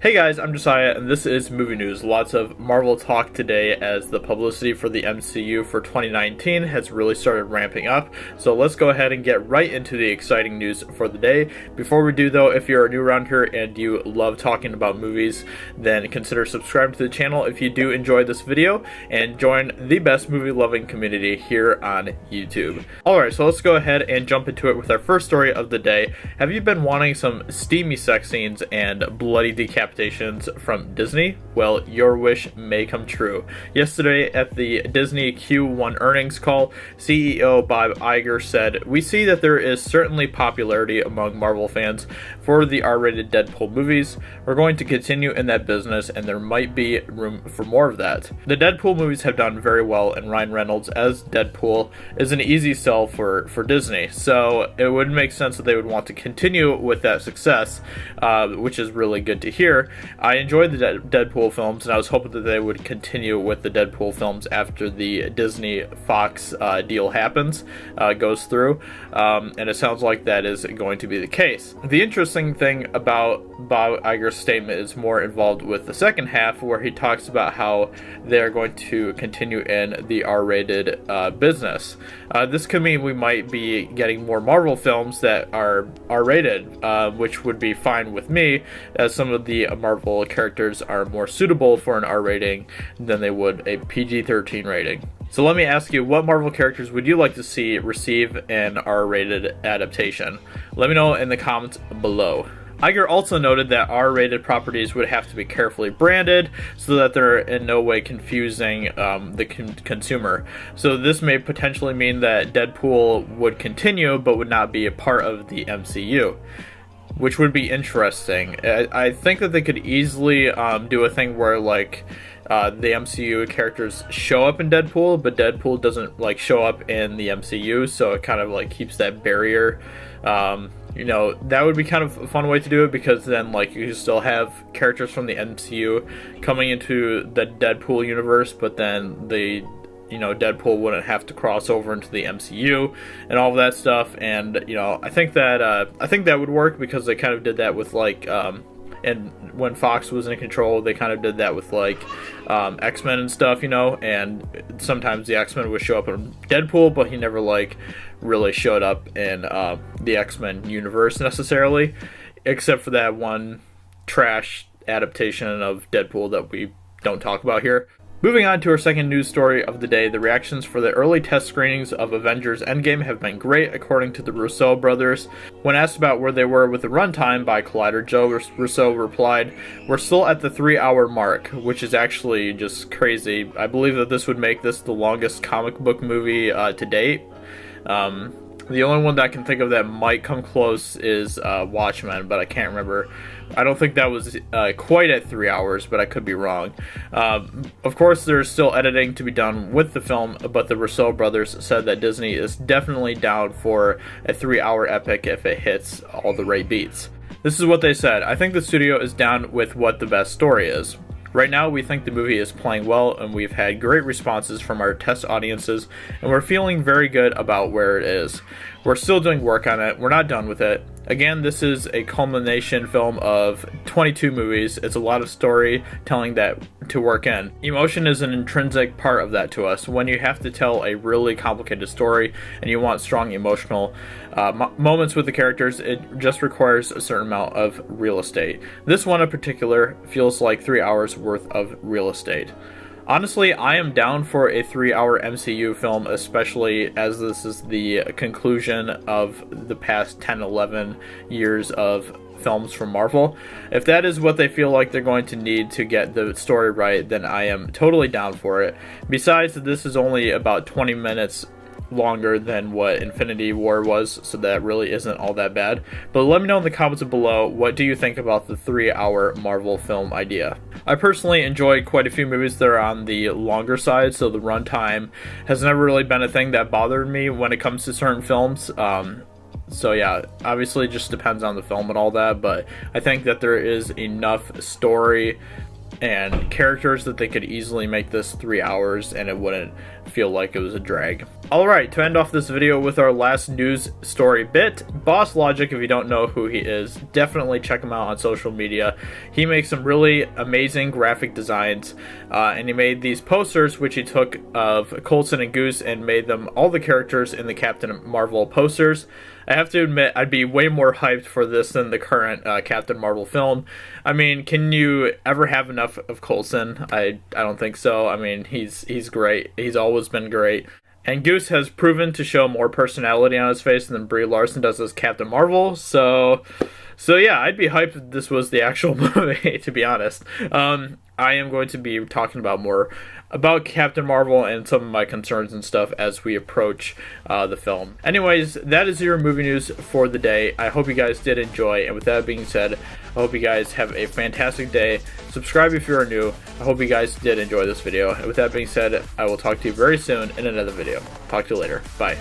Hey guys, I'm Josiah, and this is Movie News. Lots of Marvel talk today as the publicity for the MCU for 2019 has really started ramping up. So let's go ahead and get right into the exciting news for the day. Before we do though, if you're new around here and you love talking about movies, then consider subscribing to the channel if you do enjoy this video, and join the best movie-loving community here on YouTube. Alright, so let's go ahead and jump into it with our first story of the day. Have you been wanting some steamy sex scenes and bloody decapitations from Disney? Well, your wish may come true. Yesterday at the Disney Q1 earnings call, CEO Bob Iger said, "We see that there is certainly popularity among Marvel fans for the R-rated Deadpool movies. We're going to continue in that business, and there might be room for more of that." The Deadpool movies have done very well, and Ryan Reynolds as Deadpool is an easy sell for Disney, so it would make sense that they would want to continue with that success, which is really good to hear. I enjoyed the Deadpool films, and I was hoping that they would continue with the Deadpool films after the Disney-Fox deal goes through, and it sounds like that is going to be the case. The interesting thing about Bob Iger's statement is more involved with the second half, where he talks about how they're going to continue in the R-rated business. This could mean we might be getting more Marvel films that are R-rated, which would be fine with me, as some of the Marvel characters are more suitable for an R rating than they would a PG-13 rating. So let me ask you, what Marvel characters would you like to see receive an R-rated adaptation? Let me know in the comments below. Iger also noted that R-rated properties would have to be carefully branded so that they're in no way confusing the consumer. So this may potentially mean that Deadpool would continue but would not be a part of the MCU, which would be interesting. I think that they could easily do a thing where the MCU characters show up in Deadpool, but Deadpool doesn't show up in the MCU, so it kind of keeps that barrier. That would be kind of a fun way to do it, because then you still have characters from the MCU coming into the Deadpool universe, but then Deadpool wouldn't have to cross over into the MCU and all of that stuff. And I think that would work, because they kind of did that with and when Fox was in control, they kind of did that with X-Men and stuff, and sometimes the X-Men would show up in Deadpool, but he never really showed up in the X-Men universe necessarily, except for that one trash adaptation of Deadpool that we don't talk about here. Moving on to our second news story of the day, the reactions for the early test screenings of Avengers Endgame have been great, according to the Russo brothers. When asked about where they were with the runtime by Collider, Joe Russo replied, "We're still at the 3-hour mark," which is actually just crazy. I believe that this would make this the longest comic book movie to date. The only one that I can think of that might come close is Watchmen, but I can't remember. I don't think that was quite at 3 hours, but I could be wrong. Of course, there's still editing to be done with the film, but the Russo brothers said that Disney is definitely down for a 3-hour epic if it hits all the right beats. This is what they said: "I think the studio is down with what the best story is. Right now, we think the movie is playing well, and we've had great responses from our test audiences, and we're feeling very good about where it is. We're still doing work on it. We're not done with it. Again, this is a culmination film of 22 movies. It's a lot of storytelling that to work in. Emotion is an intrinsic part of that to us. When you have to tell a really complicated story and you want strong emotional moments with the characters, it just requires a certain amount of real estate. This one in particular feels like 3 hours worth of real estate. Honestly, I am down for a 3-hour MCU film, especially as this is the conclusion of the past 10-11 years of films from Marvel. If that is what they feel like they're going to need to get the story right, then I am totally down for it. Besides, this is only about 20 minutes longer than what Infinity War was, so that really isn't all that bad. But let me know in the comments below, what do you think about the 3-hour Marvel film idea? I personally enjoy quite a few movies that are on the longer side, so the runtime has never really been a thing that bothered me when it comes to certain films. So yeah, obviously it just depends on the film and all that, but I think that there is enough story and characters that they could easily make this 3 hours and it wouldn't feel like it was a drag. Alright, to end off this video with our last news story bit, Boss Logic, if you don't know who he is, definitely check him out on social media. He makes some really amazing graphic designs, and he made these posters which he took of Coulson and Goose and made them all the characters in the Captain Marvel posters. I have to admit, I'd be way more hyped for this than the current Captain Marvel film. I mean, can you ever have enough of Coulson? I don't think so. I mean, he's great. He's always been great. And Goose has proven to show more personality on his face than Brie Larson does as Captain Marvel, so yeah, I'd be hyped if this was the actual movie, to be honest. I am going to be talking about more about Captain Marvel and some of my concerns and stuff as we approach the film. Anyways, that is your movie news for the day. I hope you guys did enjoy, and with that being said, I hope you guys have a fantastic day. Subscribe if you are new. I hope you guys did enjoy this video. And with that being said, I will talk to you very soon in another video. Talk to you later. Bye.